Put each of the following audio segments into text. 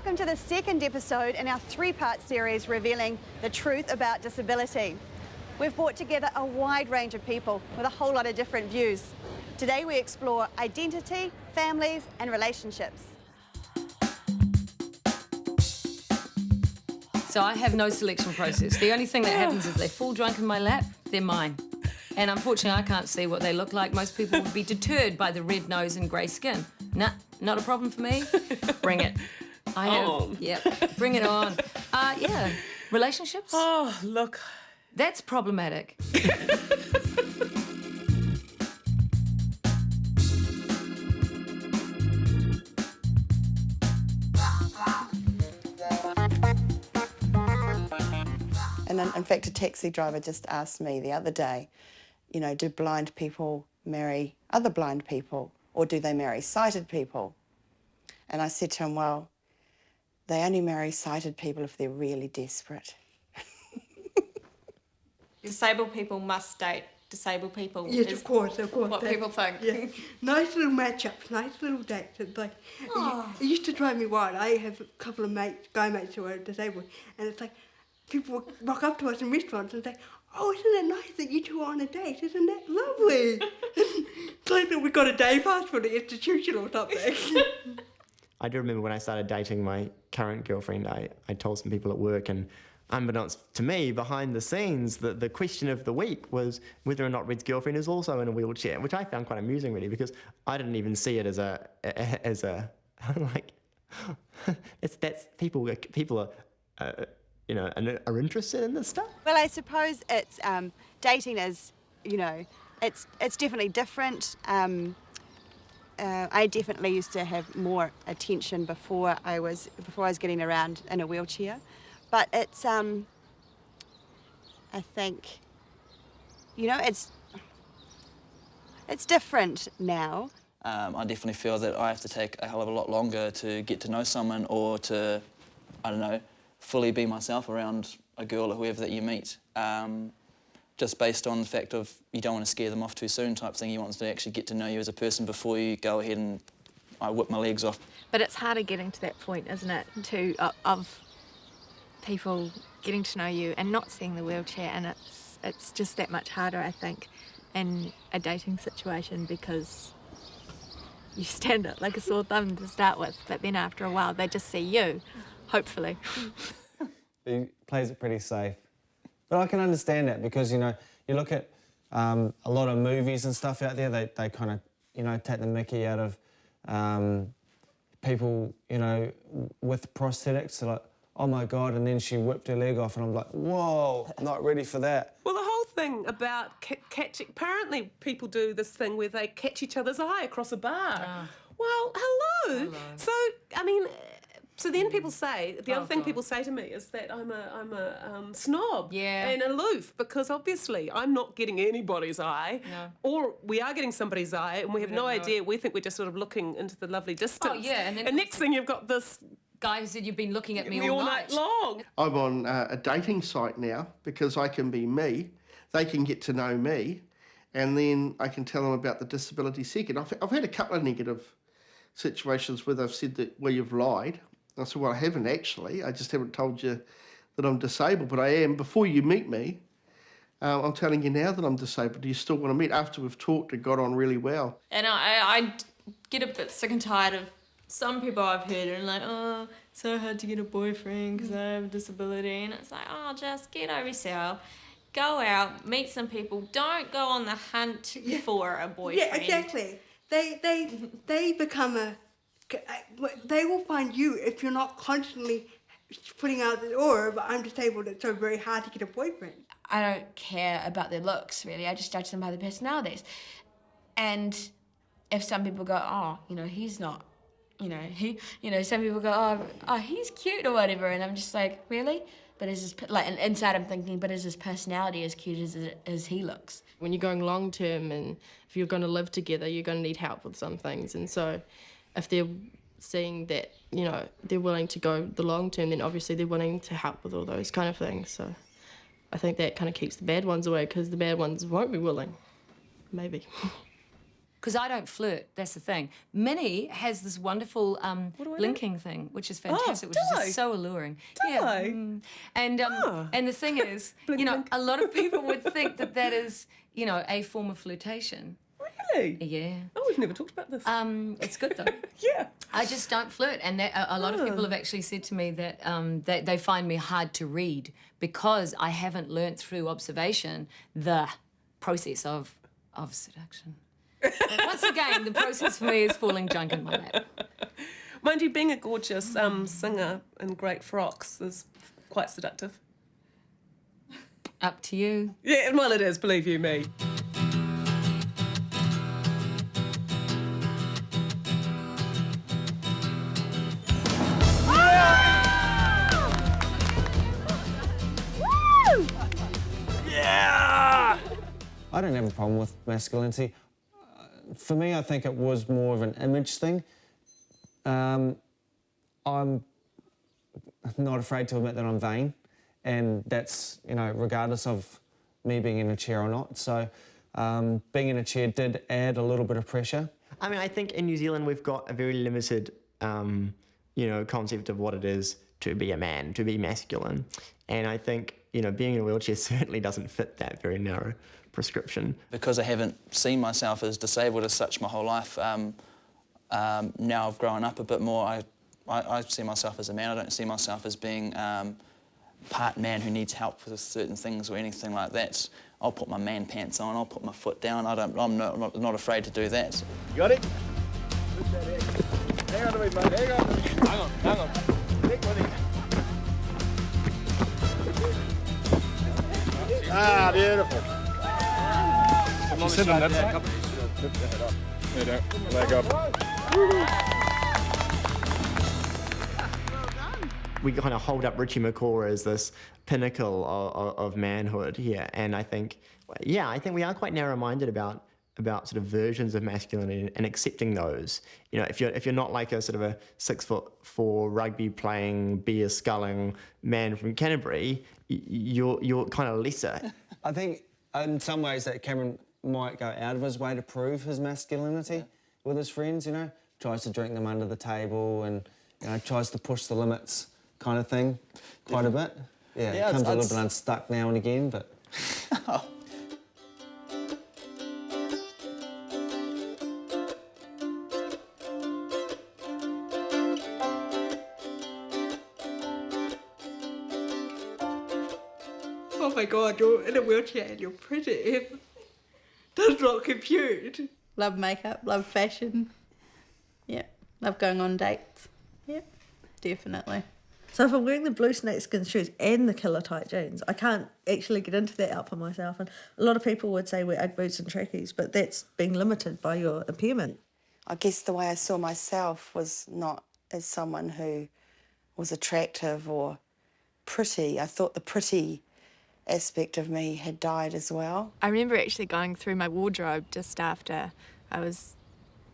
Welcome to the second episode in our three-part series revealing the truth about disability. We've brought together a wide range of people with a whole lot of different views. Today we explore identity, families and relationships. So I have no selection process. The only thing that happens is they fall drunk in my lap, they're mine. And unfortunately I can't see what they look like. Most people would be deterred by the red nose and grey skin. Nah, not a problem for me. Bring it. I have, yep, bring it on. Yeah, relationships? Oh, look. That's problematic. And in fact, a taxi driver just asked me the other day, you know, do blind people marry other blind people or do they marry sighted people? And I said to him, well, they only marry sighted people if they're really desperate. Disabled people must date disabled people. Yes, of course. What people think. Yeah. Nice little matchups, nice little dates. It's like, it used to drive me wild. I have a couple of guy mates who are disabled, and it's like, people rock up to us in restaurants and say, oh, isn't it nice that you two are on a date? Isn't that lovely? It's like that we got a day pass for the institution or something. I do remember when I started dating my current girlfriend, I told some people at work, and unbeknownst to me, behind the scenes, the question of the week was whether or not Red's girlfriend is also in a wheelchair, which I found quite amusing, really, because I didn't even see it as a like, that's people are you know, are interested in this stuff. Well, I suppose it's dating is, you know, it's definitely different. I definitely used to have more attention before I was getting around in a wheelchair, but it's I think, you know, it's different now. I definitely feel that I have to take a hell of a lot longer to get to know someone or to, I don't know, fully be myself around a girl or whoever that you meet. Just based on the fact of you don't want to scare them off too soon type thing. You want them to actually get to know you as a person before you go ahead and I whip my legs off. But it's harder getting to that point, isn't it, of people getting to know you and not seeing the wheelchair, and it's just that much harder, I think, in a dating situation because you stand it like a sore thumb to start with, but then after a while they just see you, hopefully. He plays it pretty safe. But I can understand that because, you know, you look at a lot of movies and stuff out there, they kind of, you know, take the mickey out of people, you know, with prosthetics. They're like, oh my God, and then she whipped her leg off and I'm like, whoa, I'm not ready for that. Well, the whole thing about catching... Apparently people do this thing where they catch each other's eye across a bar. Well, hello. So, I mean... So then people say, the other thing people say to me is that I'm a snob and aloof because obviously I'm not getting anybody's eye or we are getting somebody's eye and we have no idea. We think we're just sort of looking into the lovely distance. Oh, yeah. And next thing you've got this... guy who said you've been looking at me all night long. I'm on a dating site now because I can be me, they can get to know me, and then I can tell them about the disability second. I've had a couple of negative situations where they've said that, well, you've lied. I said, well, I haven't actually. I just haven't told you that I'm disabled, but I am. Before you meet me, I'm telling you now that I'm disabled. Do you still want to meet? After we've talked and got on really well. And I get a bit sick and tired of some people I've heard and like, oh, it's so hard to get a boyfriend because I have a disability. And it's like, oh, just get over yourself. Go out, meet some people. Don't go on the hunt for a boyfriend. Yeah, exactly. They become they will find you if you're not constantly putting out the aura, but I'm disabled, it's so very hard to get a boyfriend. I don't care about their looks, really. I just judge them by their personalities. And if some people go, oh, you know, he's not, you know, some people go, oh, he's cute or whatever, and I'm just like, really? But is his, like, and inside I'm thinking, but is his personality as cute as he looks? When you're going long term and if you're going to live together, you're going to need help with some things, and so if they're seeing that, you know, they're willing to go the long term, then obviously they're willing to help with all those kind of things. So I think that kind of keeps the bad ones away because the bad ones won't be willing, maybe. because I don't flirt. That's the thing. Minnie has this wonderful blinking thing, which is fantastic, which is just so alluring. And the thing is, you know, a lot of people would think that is, you know, a form of flirtation. Really? Yeah. Oh, we've never talked about this. It's good though. Yeah. I just don't flirt, and a lot of people have actually said to me that they find me hard to read because I haven't learnt through observation the process of seduction. But once again, the process for me is falling junk in my lap. Mind you, being a gorgeous singer in great frocks is quite seductive. Up to you. Yeah, well, it is, believe you me. I don't have a problem with masculinity. For me, I think it was more of an image thing. I'm not afraid to admit that I'm vain, and that's, you know, regardless of me being in a chair or not. So being in a chair did add a little bit of pressure. I mean, I think in New Zealand we've got a very limited, you know, concept of what it is to be a man, to be masculine. And I think, you know, being in a wheelchair certainly doesn't fit that very narrow prescription. Because I haven't seen myself as disabled as such my whole life, now I've grown up a bit more, I see myself as a man. I don't see myself as being part man who needs help with certain things or anything like that. I'll put my man pants on, I'll put my foot down, I'm not afraid to do that. You got it? Hang on to me, mate, hang on to me. Hang on. Nick, what is it? Ah, beautiful. Come on, sit on that side. Lift the head up. Head up, leg up. We kind of hold up Richie McCaw as this pinnacle of manhood here, and I think, yeah, I think we are quite narrow-minded about sort of versions of masculinity and accepting those. You know, if you're not like a sort of a 6'4" rugby playing, beer sculling man from Canterbury, you're kind of lesser. I think in some ways that Cameron might go out of his way to prove his masculinity with his friends, you know, tries to drink them under the table and, you know, tries to push the limits kind of thing quite a bit. Yeah, it comes a little bit unstuck now and again, but... Oh my God, you're in a wheelchair and you're pretty. Does not compute. Love makeup, love fashion. Yeah, love going on dates. Yeah, definitely. So if I'm wearing the blue snakeskin shoes and the killer tight jeans, I can't actually get into that outfit myself. And a lot of people would say wear Ugg boots and trackies, but that's being limited by your impairment. I guess the way I saw myself was not as someone who was attractive or pretty. I thought the pretty aspect of me had died as well. I remember actually going through my wardrobe just after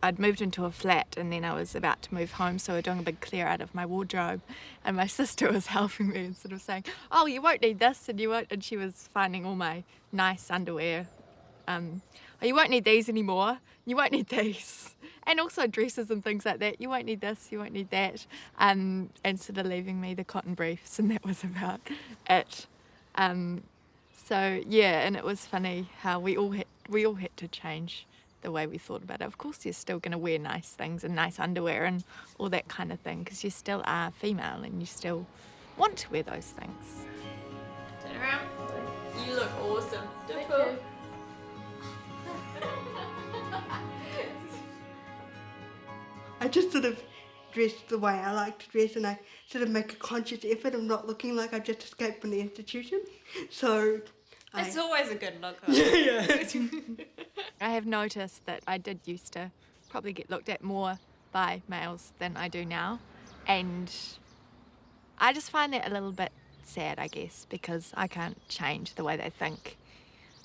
I'd moved into a flat and then I was about to move home, so we were doing a big clear out of my wardrobe, and my sister was helping me and sort of saying, oh, you won't need this and you won't, and she was finding all my nice underwear. Oh, you won't need these anymore, you won't need these. And also dresses and things like that, you won't need this, you won't need that. And sort of leaving me the cotton briefs, and that was about it. So yeah, and it was funny how we all had to change the way we thought about it. Of course, you're still going to wear nice things and nice underwear and all that kind of thing, because you still are female and you still want to wear those things. Turn around. You look awesome. Thank you. I just sort of dress the way I like to dress, and I sort of make a conscious effort of not looking like I've just escaped from the institution. So It's always a good look. Yeah. I have noticed that I did used to probably get looked at more by males than I do now, and I just find that a little bit sad, I guess, because I can't change the way they think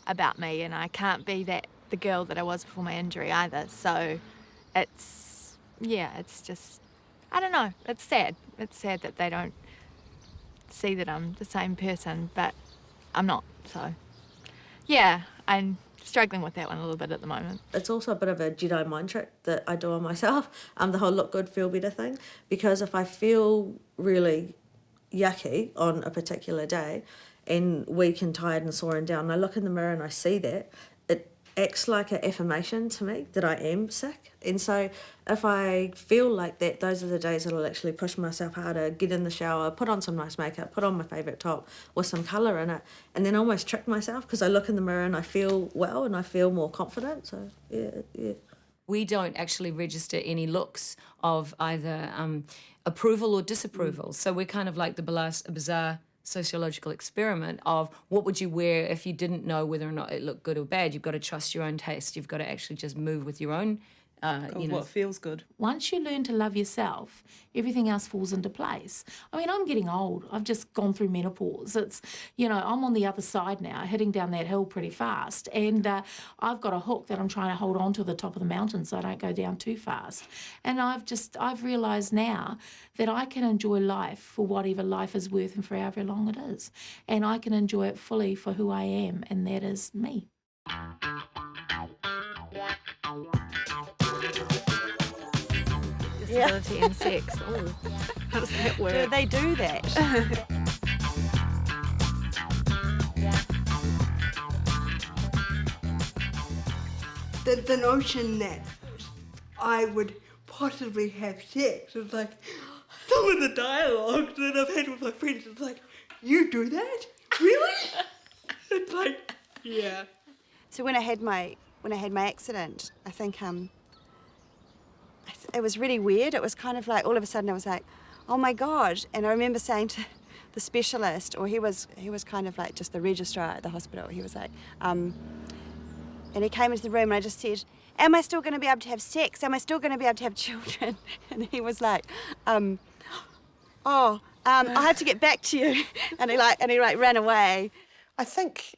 about me, and I can't be the girl that I was before my injury either. So it's just, I don't know, it's sad. It's sad that they don't see that I'm the same person, but I'm not. So yeah, I struggling with that one a little bit at the moment. It's also a bit of a Jedi mind trick that I do on myself, the whole look good, feel better thing. Because if I feel really yucky on a particular day and weak and tired and sore and down, and I look in the mirror and I see that, it acts like an affirmation to me that I am sick. And so if I feel like that, those are the days that I'll actually push myself harder, get in the shower, put on some nice makeup, put on my favourite top with some colour in it, and then almost trick myself because I look in the mirror and I feel well and I feel more confident. So, yeah. We don't actually register any looks of either approval or disapproval. So we're kind of like the bizarre sociological experiment of what would you wear if you didn't know whether or not it looked good or bad. You've got to trust your own taste. You've got to actually just move with your own, what feels good. Once you learn to love yourself, everything else falls into place. I mean, I'm getting old. I've just gone through menopause. It's, I'm on the other side now, heading down that hill pretty fast. And I've got a hook that I'm trying to hold on to the top of the mountain so I don't go down too fast. And I've realised now that I can enjoy life for whatever life is worth and for however long it is. And I can enjoy it fully for who I am, and that is me. Disability and sex. Oh, how does that work? Do they do that? The notion that I would possibly have sex is like some of the dialogue that I've had with my friends is like, you do that? Really? It's like, yeah. So when I had my accident, I think it was really weird. It was kind of like all of a sudden I was like, oh my God. And I remember saying to the specialist, or he was kind of like just the registrar at the hospital, he was like, and he came into the room and I just said, am I still going to be able to have sex? Am I still going to be able to have children? And he was like, I'll have to get back to you. And he ran away. I think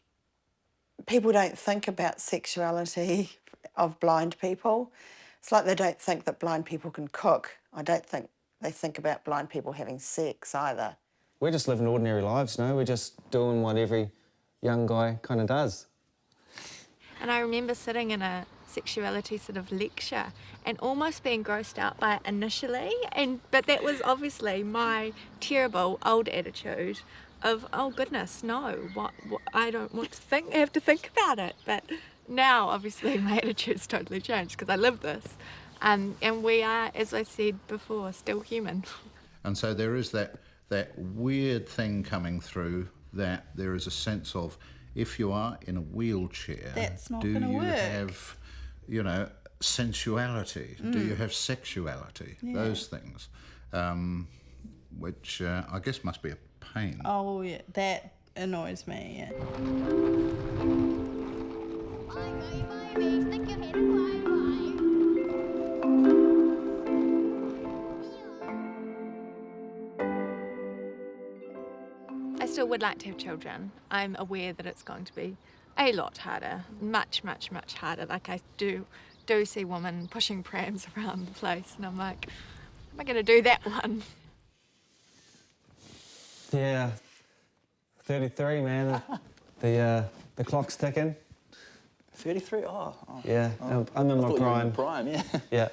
people don't think about sexuality of blind people. It's like they don't think that blind people can cook. I don't think they think about blind people having sex either. We're just living ordinary lives, no? We're just doing what every young guy kind of does. And I remember sitting in a sexuality sort of lecture and almost being grossed out by it initially, but that was obviously my terrible old attitude of, oh goodness, no, what I don't want to have to think about it. But now, obviously, my attitude's totally changed because I live this. And we are, as I said before, still human. And so there is that weird thing coming through, that there is a sense of, if you are in a wheelchair, that's not do gonna you work. have, sensuality? Do you have sexuality? Yeah. Those things, which I guess must be a pain. Oh yeah, that annoys me. Yeah. I still would like to have children. I'm aware that it's going to be a lot harder, much, much, much harder. Like I do see women pushing prams around the place and I'm like, am I going to do that one? Yeah, 33, man. The clock's ticking. 33? Oh. Yeah, I'm in I my thought you were in prime. your prime, yeah. Yeah.